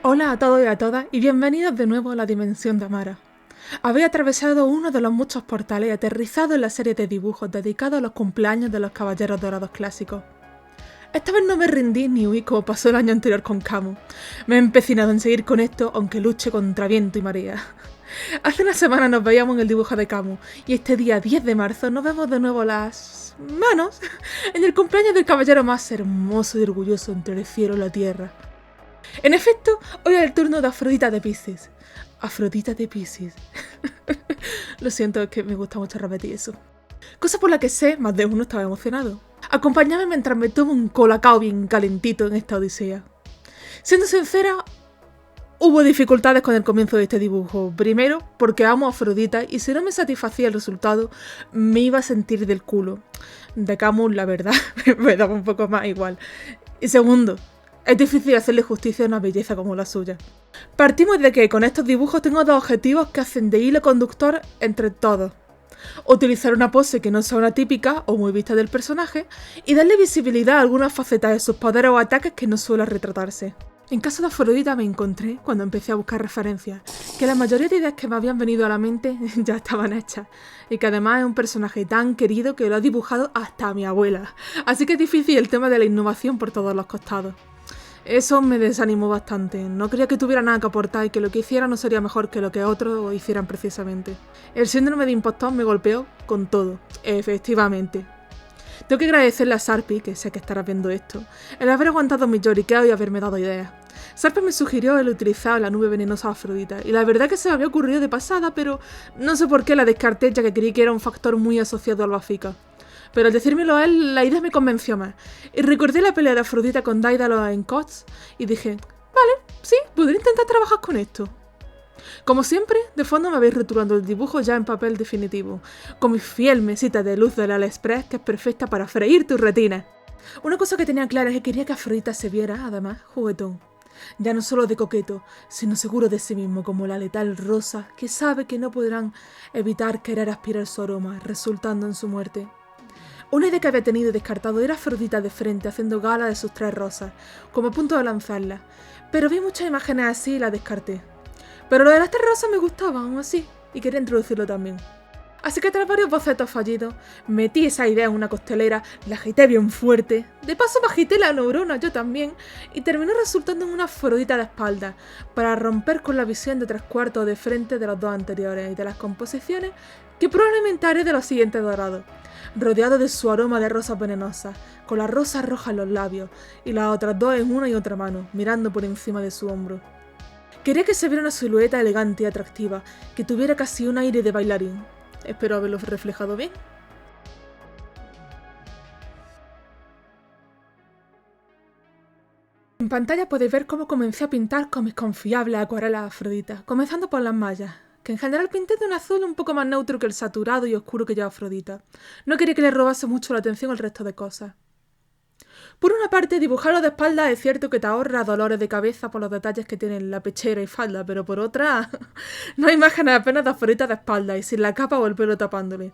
Hola a todos y a todas y bienvenidos de nuevo a la Dimensión de Amara. Habéis atravesado uno de los muchos portales y aterrizado en la serie de dibujos dedicados a los cumpleaños de los Caballeros Dorados clásicos. Esta vez no me rendí ni huí como pasó el año anterior con Camus. Me he empecinado en seguir con esto aunque luche contra viento y marea. Hace una semana nos veíamos en el dibujo de Camus y este día 10 de marzo nos vemos de nuevo las manos en el cumpleaños del caballero más hermoso y orgulloso entre el cielo y la tierra. En efecto, hoy es el turno de Afrodita de Piscis. Afrodita de Piscis. Lo siento, es que me gusta mucho repetir eso. Cosa por la que sé, más de uno estaba emocionado. Acompáñame mientras me tomo un colacao bien calentito en esta odisea. Siendo sincera, hubo dificultades con el comienzo de este dibujo. Primero, porque amo a Afrodita y si no me satisfacía el resultado, me iba a sentir del culo. De Camus, la verdad, me daba un poco más igual. Y segundo, es difícil hacerle justicia a una belleza como la suya. Partimos de que con estos dibujos tengo dos objetivos que hacen de hilo conductor entre todos. Utilizar una pose que no sea una típica o muy vista del personaje y darle visibilidad a algunas facetas de sus poderes o ataques que no suelen retratarse. En caso de Afrodita me encontré, cuando empecé a buscar referencias, que la mayoría de ideas que me habían venido a la mente ya estaban hechas, y que además es un personaje tan querido que lo ha dibujado hasta mi abuela, así que es difícil el tema de la innovación por todos los costados. Eso me desanimó bastante, no creía que tuviera nada que aportar y que lo que hiciera no sería mejor que lo que otros hicieran precisamente. El síndrome de impostor me golpeó con todo, efectivamente. Tengo que agradecerle a Sarpi, que sé que estará viendo esto, el haber aguantado mi lloriqueo y haberme dado ideas. Sarpi me sugirió el utilizar la nube venenosa Afrodita, y la verdad que se me había ocurrido de pasada, pero no sé por qué la descarté ya que creí que era un factor muy asociado al Bafica. Pero al decírmelo a él, la idea me convenció más. Y recordé la pelea de Afrodita con Daedalus en Cots y dije, vale, sí, podría intentar trabajar con esto. Como siempre, de fondo me veis rotulando el dibujo ya en papel definitivo, con mi fiel mesita de luz del AliExpress que es perfecta para freír tus retinas. Una cosa que tenía clara es que quería que Afrodita se viera, además, juguetón. Ya no solo de coqueto, sino seguro de sí mismo, como la letal rosa que sabe que no podrán evitar querer aspirar su aroma, resultando en su muerte. Una idea que había tenido y descartado era Afrodita de frente haciendo gala de sus 3 rosas, como a punto de lanzarla, pero vi muchas imágenes así y la descarté. Pero lo de las 3 rosas me gustaba aún así, y quería introducirlo también. Así que tras varios bocetos fallidos, metí esa idea en una costelera, la agité bien fuerte, de paso me agité la neurona yo también, y terminó resultando en una Afrodita de espalda, para romper con la visión de 3/4 de frente de los dos anteriores y de las composiciones que probablemente haré de los siguientes dorados. Rodeado de su aroma de rosas venenosas, con la rosa roja en los labios y las otras 2 en una y otra mano, mirando por encima de su hombro. Quería que se viera una silueta elegante y atractiva, que tuviera casi un aire de bailarín. Espero haberlo reflejado bien. En pantalla podéis ver cómo comencé a pintar con mis confiables acuarelas Afrodita, comenzando por las mallas, que en general pinté de un azul un poco más neutro que el saturado y oscuro que lleva Afrodita. No quería que le robase mucho la atención al resto de cosas. Por una parte, dibujarlo de espalda es cierto que te ahorra dolores de cabeza por los detalles que tienen la pechera y falda, pero por otra, no hay imágenes apenas de Afrodita de espalda y sin la capa o el pelo tapándole.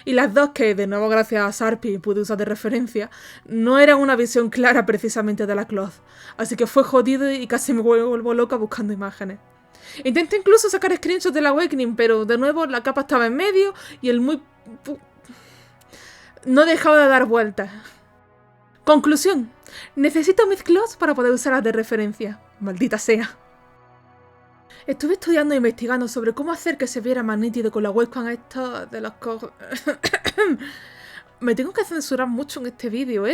Y las dos que, de nuevo gracias a Sarpi, pude usar de referencia, no eran una visión clara precisamente de la cloth, así que fue jodido y casi me vuelvo loca buscando imágenes. Intenté incluso sacar screenshots del Awakening, pero de nuevo la capa estaba en medio y el muy... no dejaba de dar vueltas. Conclusión. Necesito mis cloths para poder usarlas de referencia. Maldita sea. Estuve estudiando e investigando sobre cómo hacer que se viera más nítido con la webcam esta de los cojos. Me tengo que censurar mucho en este vídeo,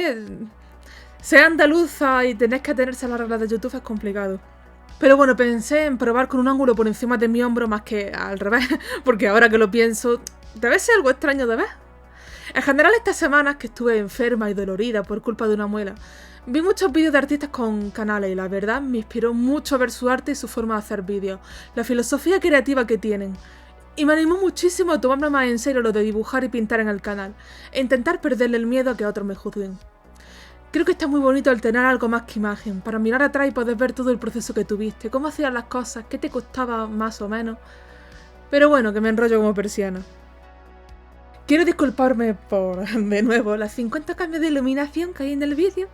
Ser andaluza y tener que atenerse a las reglas de YouTube es complicado. Pero bueno, pensé en probar con un ángulo por encima de mi hombro más que al revés, porque ahora que lo pienso, debe ser algo extraño de ver. En general, estas semanas que estuve enferma y dolorida por culpa de una muela, vi muchos vídeos de artistas con canales y la verdad me inspiró mucho ver su arte y su forma de hacer vídeos, la filosofía creativa que tienen. Y me animó muchísimo a tomarme más en serio lo de dibujar y pintar en el canal, e intentar perderle el miedo a que otros me juzguen. Creo que está muy bonito el tener algo más que imagen, para mirar atrás y poder ver todo el proceso que tuviste, cómo hacías las cosas, qué te costaba más o menos. Pero bueno, que me enrollo como persiana. Quiero disculparme por, de nuevo, las 50 cambios de iluminación que hay en el vídeo.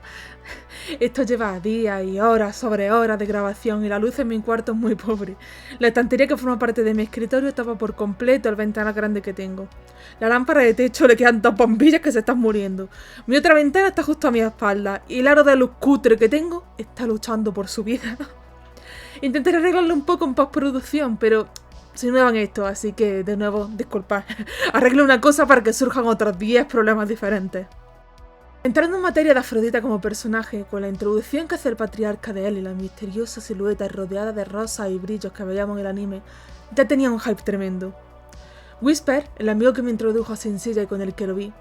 Esto lleva días y horas sobre horas de grabación y la luz en mi cuarto es muy pobre. La estantería que forma parte de mi escritorio tapa por completo el ventanal grande que tengo. La lámpara de techo le quedan dos bombillas que se están muriendo. Mi otra ventana está justo a mi espalda y el aro de luz cutre que tengo está luchando por su vida. Intentaré arreglarlo un poco en postproducción, pero soy nueva en esto, así que, de nuevo, disculpad. Arreglo una cosa para que surjan otros 10 problemas diferentes. Entrando en materia de Afrodita como personaje, con la introducción que hace el patriarca de él y la misteriosa silueta rodeada de rosas y brillos que veíamos en el anime, ya tenía un hype tremendo. Whisper, el amigo que me introdujo a Senseiya y con el que lo vi,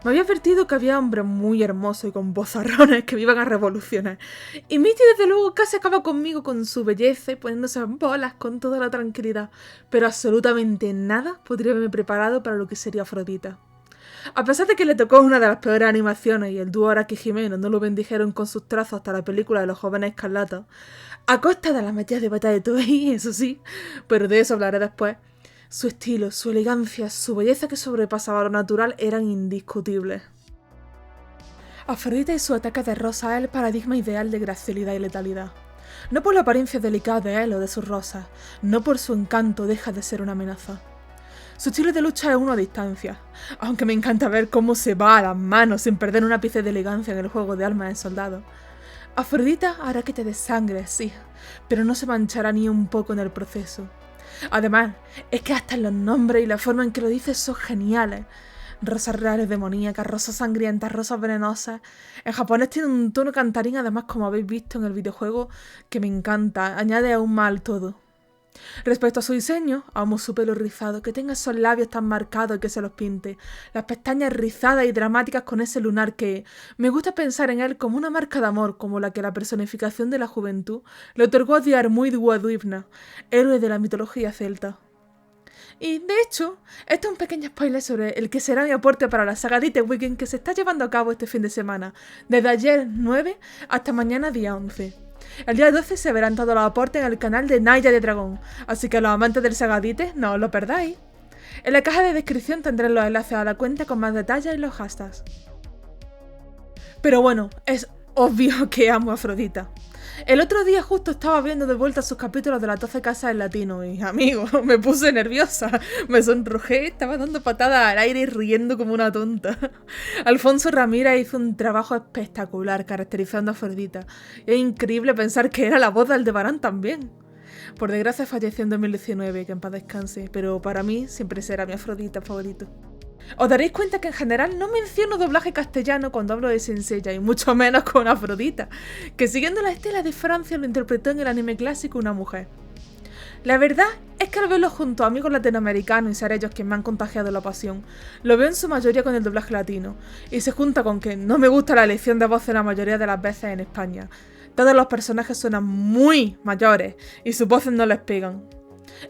me había advertido que había hombres muy hermosos y con vozarrones que me iban a revolucionar. Y Mitty desde luego casi acaba conmigo con su belleza y poniéndose en bolas con toda la tranquilidad, pero absolutamente nada podría haberme preparado para lo que sería Afrodita. A pesar de que le tocó una de las peores animaciones y el dúo Araki Jimeno no lo bendijeron con sus trazos hasta la película de los jóvenes escarlatas, a costa de las mechas de batalla de Toei, eso sí, pero de eso hablaré después, su estilo, su elegancia, su belleza que sobrepasaba lo natural eran indiscutibles. Afrodita y su ataque de rosa es el paradigma ideal de gracilidad y letalidad. No por la apariencia delicada de él o de sus rosas, no por su encanto deja de ser una amenaza. Su estilo de lucha es uno a distancia, aunque me encanta ver cómo se va a las manos sin perder un ápice de elegancia en el juego de alma del soldado. Afrodita hará que te des sangre, sí, pero no se manchará ni un poco en el proceso. Además, es que hasta los nombres y la forma en que lo dices son geniales. Rosas reales demoníacas, rosas sangrientas, rosas venenosas. En japonés tiene un tono cantarín, además, como habéis visto en el videojuego, que me encanta, añade aún más al todo. Respecto a su diseño, amo su pelo rizado, que tenga esos labios tan marcados y que se los pinte, las pestañas rizadas y dramáticas con ese lunar que me gusta pensar en él como una marca de amor, como la que la personificación de la juventud le otorgó a Diarmuid Guadivna, héroe de la mitología celta. Y, de hecho, esto es un pequeño spoiler sobre el que será mi aporte para la saga Dite Weekend que se está llevando a cabo este fin de semana, desde ayer 9 hasta mañana día 11. El día 12 se verán todos los aportes en el canal de Naya de Dragón, así que los amantes del Sagadite no os lo perdáis. En la caja de descripción tendréis los enlaces a la cuenta con más detalles y los hashtags. Pero bueno, es obvio que amo a Afrodita. El otro día justo estaba viendo de vuelta sus capítulos de las 12 casas en latino y, amigo, me puse nerviosa, me sonrojé, estaba dando patadas al aire y riendo como una tonta. Alfonso Ramírez hizo un trabajo espectacular caracterizando a Afrodita y es increíble pensar que era la voz de Aldebarán también. Por desgracia falleció en 2019, que en paz descanse, pero para mí siempre será mi Afrodita favorito. Os daréis cuenta que en general no menciono doblaje castellano cuando hablo de Senseiya y mucho menos con Afrodita, que siguiendo la estela de Francia lo interpretó en el anime clásico una mujer. La verdad es que al verlo junto a amigos latinoamericanos y ser ellos quienes me han contagiado la pasión, lo veo en su mayoría con el doblaje latino, y se junta con que no me gusta la elección de voces la mayoría de las veces en España. Todos los personajes suenan muy mayores y sus voces no les pegan.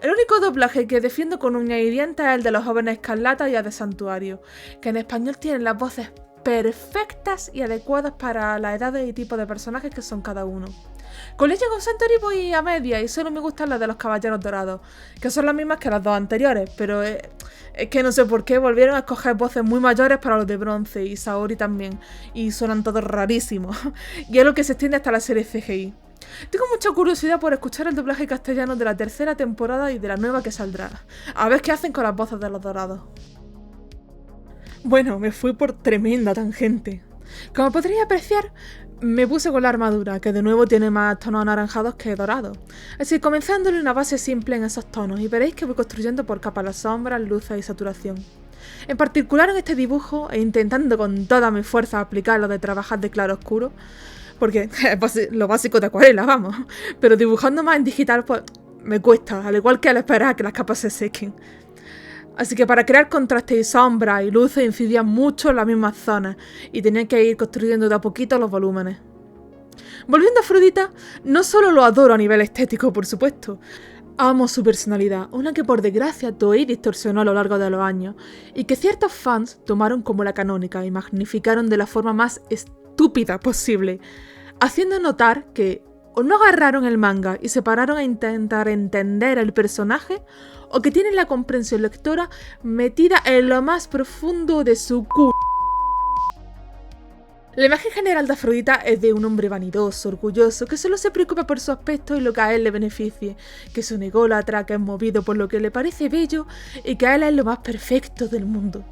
El único doblaje que defiendo con uñas y dientes es el de los jóvenes escarlatas y el de Santuario, que en español tienen las voces perfectas y adecuadas para las edades y tipos de personajes que son cada uno. Con Legend of Santuario voy a media y solo me gustan las de los Caballeros Dorados, que son las mismas que las dos anteriores, pero es que no sé por qué volvieron a escoger voces muy mayores para los de bronce y Saori también, y suenan todos rarísimos, y es lo que se extiende hasta la serie CGI. Tengo mucha curiosidad por escuchar el doblaje castellano de la tercera temporada y de la nueva que saldrá. A ver qué hacen con las voces de los dorados. Bueno, me fui por tremenda tangente. Como podréis apreciar, me puse con la armadura, que de nuevo tiene más tonos anaranjados que dorados. Así que comenzándole una base simple en esos tonos y veréis que voy construyendo por capas las sombras, luces y saturación. En particular en este dibujo, e intentando con toda mi fuerza aplicar lo de trabajar de claro oscuro, porque es lo básico de acuarela, vamos. Pero dibujando más en digital, pues me cuesta, al igual que al esperar a que las capas se sequen. Así que para crear contraste y sombras y luces incidían mucho en las mismas zonas y tenía que ir construyendo de a poquito los volúmenes. Volviendo a Afrodita, no solo lo adoro a nivel estético, por supuesto. Amo su personalidad, una que por desgracia Toei distorsionó a lo largo de los años y que ciertos fans tomaron como la canónica y magnificaron de la forma más estúpida posible, haciendo notar que o no agarraron el manga y se pararon a intentar entender el personaje, o que tienen la comprensión lectora metida en lo más profundo de su culo. La imagen general de Afrodita es de un hombre vanidoso, orgulloso, que solo se preocupa por su aspecto y lo que a él le beneficie, que es un ególatra, que es movido por lo que le parece bello y que a él es lo más perfecto del mundo.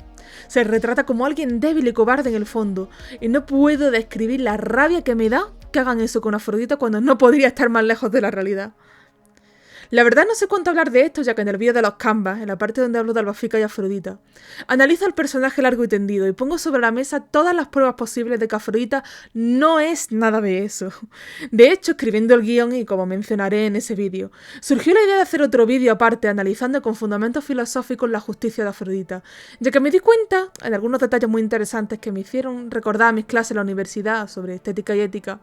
Se retrata como alguien débil y cobarde en el fondo, y no puedo describir la rabia que me da que hagan eso con Afrodita cuando no podría estar más lejos de la realidad. La verdad no sé cuánto hablar de esto, ya que en el vídeo de los canvas, en la parte donde hablo de Albafica y Afrodita, analizo al personaje largo y tendido y pongo sobre la mesa todas las pruebas posibles de que Afrodita no es nada de eso. De hecho, escribiendo el guión, y como mencionaré en ese vídeo, surgió la idea de hacer otro vídeo aparte analizando con fundamentos filosóficos la justicia de Afrodita, ya que me di cuenta, en algunos detalles muy interesantes que me hicieron recordar mis clases en la universidad sobre estética y ética,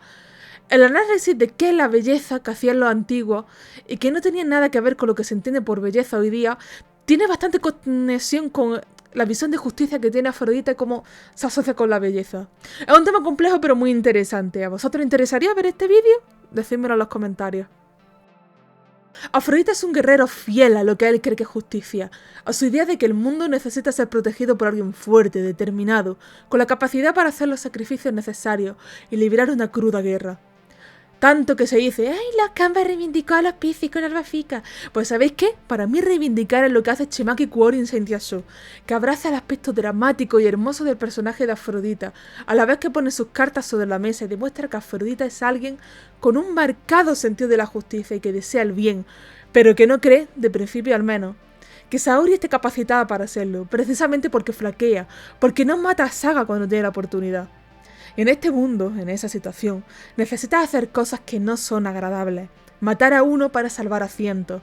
el análisis de qué es la belleza que hacían los antiguos y que no tenía nada que ver con lo que se entiende por belleza hoy día, tiene bastante conexión con la visión de justicia que tiene Afrodita y cómo se asocia con la belleza. Es un tema complejo pero muy interesante. ¿A vosotros os interesaría ver este vídeo? Decídmelo en los comentarios. Afrodita es un guerrero fiel a lo que él cree que es justicia, a su idea de que el mundo necesita ser protegido por alguien fuerte, determinado, con la capacidad para hacer los sacrificios necesarios y librar una cruda guerra. Tanto que se dice, ¡ay, los canvas reivindicó a los Piscis con Albafica! Pues ¿sabéis qué? Para mí reivindicar es lo que hace Chimaki Kuori en Saint Yasho, que abraza el aspecto dramático y hermoso del personaje de Afrodita, a la vez que pone sus cartas sobre la mesa y demuestra que Afrodita es alguien con un marcado sentido de la justicia y que desea el bien, pero que no cree, de principio al menos, que Saori esté capacitada para hacerlo, precisamente porque flaquea, porque no mata a Saga cuando tiene la oportunidad. En este mundo, en esa situación, necesitas hacer cosas que no son agradables, matar a uno para salvar a cientos.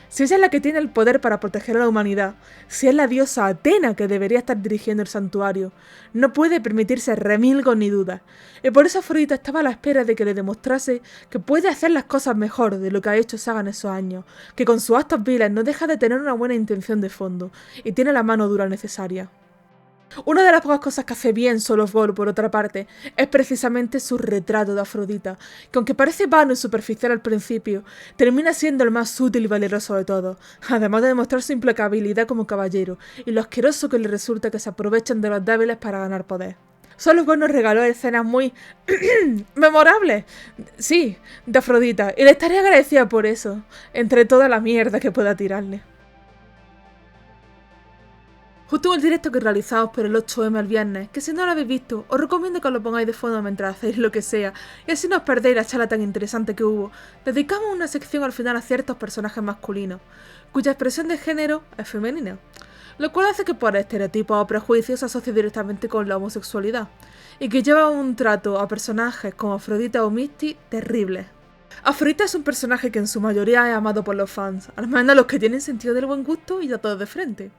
Si ella es la que tiene el poder para proteger a la humanidad, si es la diosa Atena que debería estar dirigiendo el santuario, no puede permitirse remilgos ni dudas, y por eso Afrodita estaba a la espera de que le demostrase que puede hacer las cosas mejor de lo que ha hecho Saga en esos años, que con sus actos viles no deja de tener una buena intención de fondo, y tiene la mano dura necesaria. Una de las pocas cosas que hace bien Soul of Gold, por otra parte, es precisamente su retrato de Afrodita, que aunque parece vano y superficial al principio, termina siendo el más útil y valeroso de todos, además de demostrar su implacabilidad como caballero, y lo asqueroso que le resulta que se aprovechen de los débiles para ganar poder. Soul of Gold nos regaló escenas muy memorables, sí, de Afrodita, y le estaré agradecida por eso, entre toda la mierda que pueda tirarle. Justo en el directo que realizamos por el 8M el viernes, que si no lo habéis visto, os recomiendo que lo pongáis de fondo mientras hacéis lo que sea, y así no os perdéis la charla tan interesante que hubo. Dedicamos una sección al final a ciertos personajes masculinos, cuya expresión de género es femenina, lo cual hace que por estereotipos o prejuicios se asocie directamente con la homosexualidad, y que lleva un trato a personajes como Afrodita o Misty terribles. Afrodita es un personaje que en su mayoría es amado por los fans, al menos los que tienen sentido del buen gusto y a todos de frente.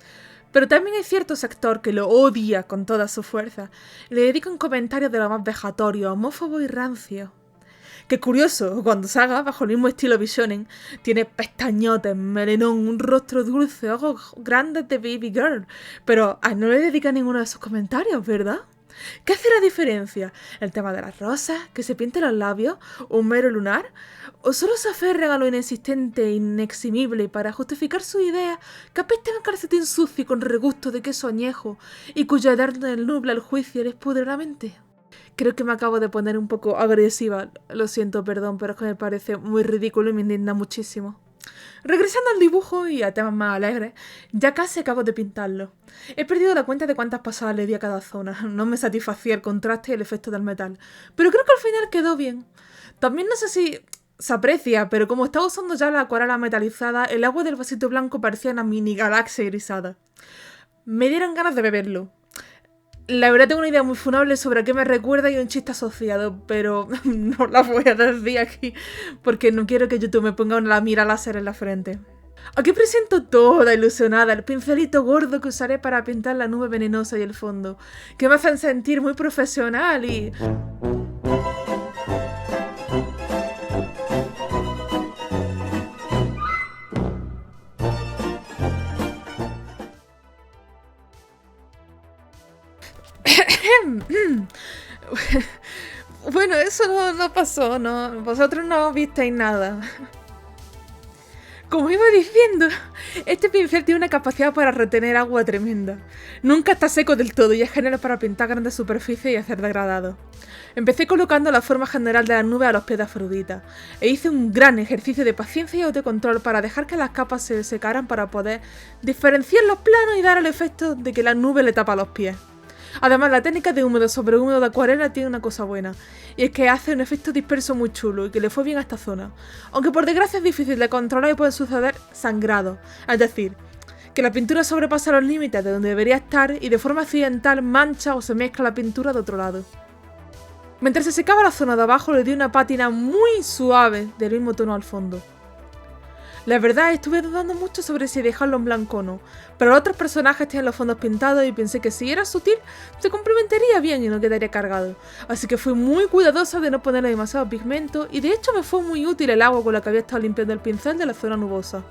Pero también hay cierto sector que lo odia con toda su fuerza y le dedican comentarios de lo más vejatorio, homófobo y rancio. Qué curioso, cuando Saga, bajo el mismo estilo Visionen, tiene pestañotes, melenón, un rostro dulce, ojos grandes de baby girl, pero a él no le dedica ninguno de esos comentarios, ¿verdad? ¿Qué hace la diferencia? ¿El tema de las rosas? ¿Que se pinte los labios? ¿Un mero lunar? ¿O solo se aferran a lo inexistente e ineximible para justificar su idea que apestan a calcetín sucio y con regusto de queso añejo y cuya edad nubla el juicio y les pudre la mente? Creo que me acabo de poner un poco agresiva, lo siento, perdón, pero es que me parece muy ridículo y me indigna muchísimo. Regresando al dibujo y a temas más alegres, ya casi acabo de pintarlo. He perdido la cuenta de cuántas pasadas le di a cada zona, no me satisfacía el contraste y el efecto del metal, pero creo que al final quedó bien. También no sé si se aprecia, pero como estaba usando ya la acuarela metalizada, el agua del vasito blanco parecía una mini galaxia irisada. Me dieron ganas de beberlo. La verdad tengo una idea muy funable sobre a qué me recuerda y un chiste asociado, pero no la voy a decir aquí porque no quiero que YouTube me ponga una mira láser en la frente. Aquí presento toda ilusionada el pincelito gordo que usaré para pintar la nube venenosa y el fondo, que me hacen sentir muy profesional y... Bueno, eso no pasó, ¿no? Vosotros no visteis nada. Como iba diciendo, este pincel tiene una capacidad para retener agua tremenda. Nunca está seco del todo y es genial para pintar grandes superficies y hacer degradados. Empecé colocando la forma general de las nubes a los pies de Afrodita, e hice un gran ejercicio de paciencia y autocontrol para dejar que las capas se secaran para poder diferenciar los planos y dar el efecto de que la nube le tapa los pies. Además, la técnica de húmedo sobre húmedo de acuarela tiene una cosa buena, y es que hace un efecto disperso muy chulo y que le fue bien a esta zona. Aunque por desgracia es difícil de controlar y pueden suceder sangrados, es decir, que la pintura sobrepasa los límites de donde debería estar y de forma accidental mancha o se mezcla la pintura de otro lado. Mientras se secaba la zona de abajo le di una pátina muy suave del mismo tono al fondo. La verdad, estuve dudando mucho sobre si dejarlo en blanco o no, pero los otros personajes tienen los fondos pintados y pensé que si era sutil, se complementaría bien y no quedaría cargado. Así que fui muy cuidadosa de no ponerle demasiado pigmento y de hecho me fue muy útil el agua con la que había estado limpiando el pincel de la zona nubosa.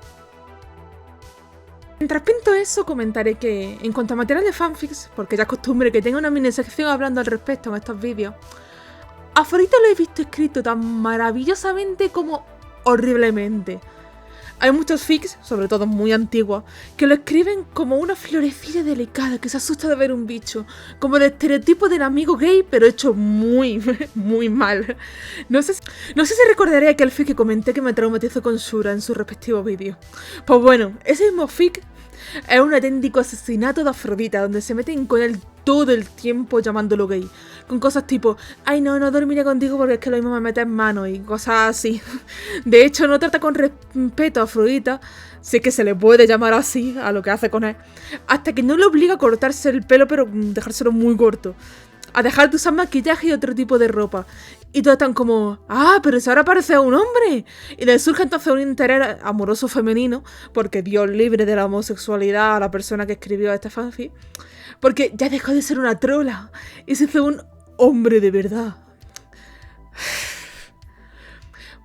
Mientras pinto eso, comentaré que, en cuanto a material de fanfics, porque ya es costumbre que tenga una mini sección hablando al respecto en estos vídeos, a Afrodita lo he visto escrito tan maravillosamente como horriblemente. Hay muchos fics, sobre todo muy antiguos, que lo escriben como una florecilla delicada que se asusta de ver un bicho, como el estereotipo del amigo gay, pero hecho muy, muy mal. No sé si recordaré aquel fic que comenté que me traumatizó con Shura en su respectivo vídeo. Pues bueno, ese mismo fic es un auténtico asesinato de Afrodita, donde se meten con él todo el tiempo llamándolo gay. Con cosas tipo, ay no dormiré contigo porque es que lo mismo me metes en mano y cosas así. De hecho, no trata con respeto a Afrodita, sé que se le puede llamar así a lo que hace con él, hasta que no le obliga a cortarse el pelo, pero dejárselo muy corto. A dejar de usar maquillaje y otro tipo de ropa. Y todos están como, pero si ahora parece un hombre. Y le surge entonces un interés amoroso femenino, porque Dios libre de la homosexualidad a la persona que escribió este fanfic, porque ya dejó de ser una trola y se hizo un hombre de verdad.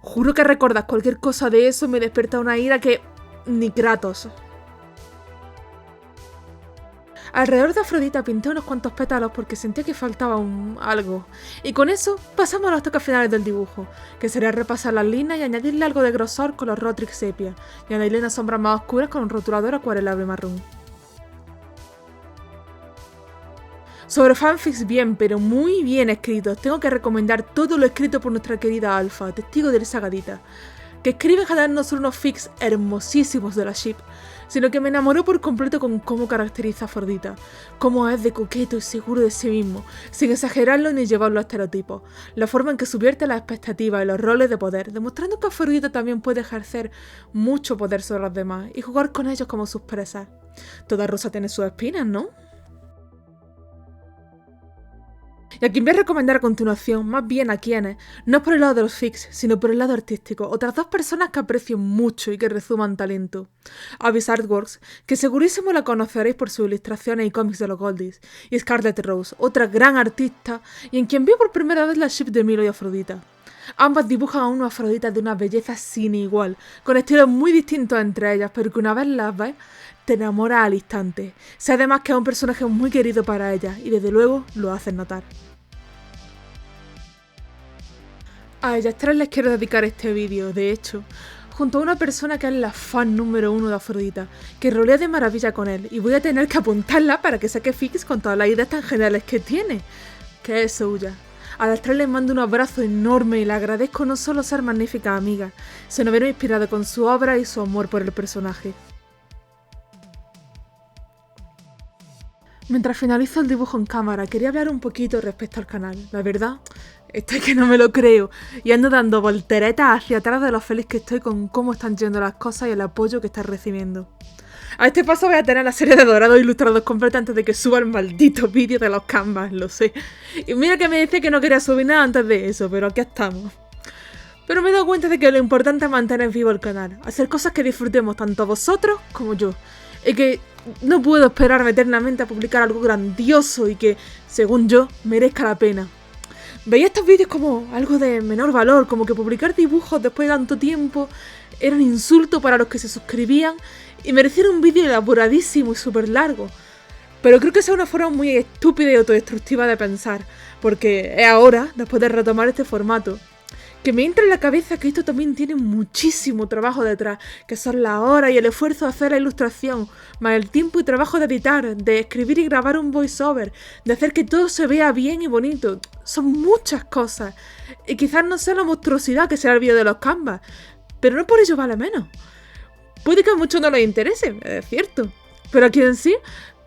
Juro que recordar cualquier cosa de eso me despierta una ira que ni Kratos. Alrededor de Afrodita pinté unos cuantos pétalos porque sentía que faltaba algo. Y con eso pasamos a los toques finales del dibujo, que sería repasar las líneas y añadirle algo de grosor con los Rotrix sepia, y añadirle unas sombras más oscuras con un rotulador acuarelable marrón. Sobre fanfics bien, pero muy bien escritos, tengo que recomendar todo lo escrito por nuestra querida Alfa, testigo del Sagadita, que escribe no solo unos fics hermosísimos de la ship, sino que me enamoró por completo con cómo caracteriza a Afrodita, cómo es de coqueto y seguro de sí mismo, sin exagerarlo ni llevarlo a estereotipos, la forma en que subvierte las expectativas y los roles de poder, demostrando que Afrodita también puede ejercer mucho poder sobre los demás y jugar con ellos como sus presas. Toda rosa tiene sus espinas, ¿no? Y a quien voy a recomendar a continuación, más bien a quienes, no es por el lado de los fics, sino por el lado artístico, otras dos personas que aprecio mucho y que resuman talento. Abyss Artworks, que segurísimo la conoceréis por sus ilustraciones y cómics de los Goldies, y Scarlet Rose, otra gran artista, y en quien vi por primera vez la ship de Milo y Afrodita. Ambas dibujan a una Afrodita de una belleza sin igual, con estilos muy distintos entre ellas, pero que una vez las ves, te enamoras al instante. Sé además que es un personaje muy querido para ellas, y desde luego lo hacen notar. A ellas tres les quiero dedicar este vídeo, de hecho, junto a una persona que es la fan número 1 de Afrodita, que rolea de maravilla con él, y voy a tener que apuntarla para que saque fics con todas las ideas tan geniales que tiene, que es Souya. A las tres les mando un abrazo enorme y le agradezco no solo ser magníficas amigas, sino haberme inspirado con su obra y su amor por el personaje. Mientras finalizo el dibujo en cámara, quería hablar un poquito respecto al canal. La verdad, estoy que no me lo creo, y ando dando volteretas hacia atrás de lo feliz que estoy con cómo están yendo las cosas y el apoyo que estás recibiendo. A este paso voy a tener la serie de Dorados Ilustrados completa antes de que suba el maldito vídeo de los canvas, lo sé. Y mira que me dice que no quería subir nada antes de eso, pero aquí estamos. Pero me he dado cuenta de que lo importante es mantener vivo el canal, hacer cosas que disfrutemos tanto vosotros como yo. Y que no puedo esperar eternamente a publicar algo grandioso y que, según yo, merezca la pena. Veía estos vídeos como algo de menor valor, como que publicar dibujos después de tanto tiempo era un insulto para los que se suscribían y merecía un vídeo elaboradísimo y súper largo. Pero creo que esa es una forma muy estúpida y autodestructiva de pensar, porque es ahora, después de retomar este formato, Que me entra en la cabeza que esto también tiene muchísimo trabajo detrás, que son las horas y el esfuerzo de hacer la ilustración, más el tiempo y trabajo de editar, de escribir y grabar un voiceover, de hacer que todo se vea bien y bonito. Son muchas cosas. Y quizás no sea la monstruosidad que será el vídeo de los Canvas, pero no por ello vale menos. Puede que a muchos no les interese, es cierto, pero a quien sí,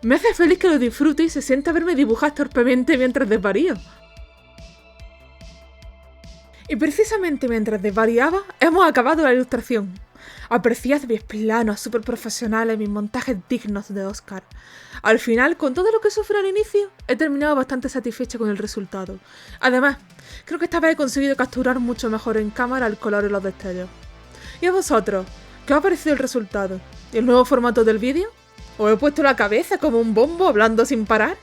me hace feliz que lo disfrute y se sienta a verme dibujar torpemente mientras desvarío. Y precisamente mientras desvariaba, hemos acabado la ilustración. Apreciad mis planos súper profesionales, mis montajes dignos de Oscar. Al final, con todo lo que sufrí al inicio, he terminado bastante satisfecha con el resultado. Además, creo que esta vez he conseguido capturar mucho mejor en cámara el color y los destellos. ¿Y a vosotros? ¿Qué os ha parecido el resultado? ¿Y el nuevo formato del vídeo? ¿Os he puesto la cabeza como un bombo hablando sin parar?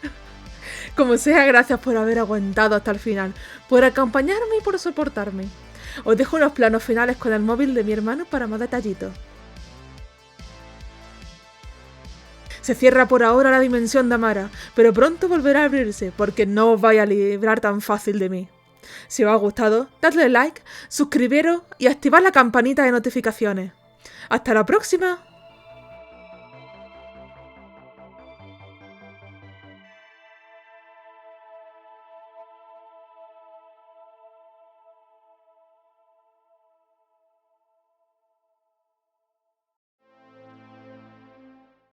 Como sea, gracias por haber aguantado hasta el final, por acompañarme y por soportarme. Os dejo unos planos finales con el móvil de mi hermano para más detallitos. Se cierra por ahora la dimensión de Amara, pero pronto volverá a abrirse, porque no os vais a librar tan fácil de mí. Si os ha gustado, dadle like, suscribiros y activad la campanita de notificaciones. ¡Hasta la próxima!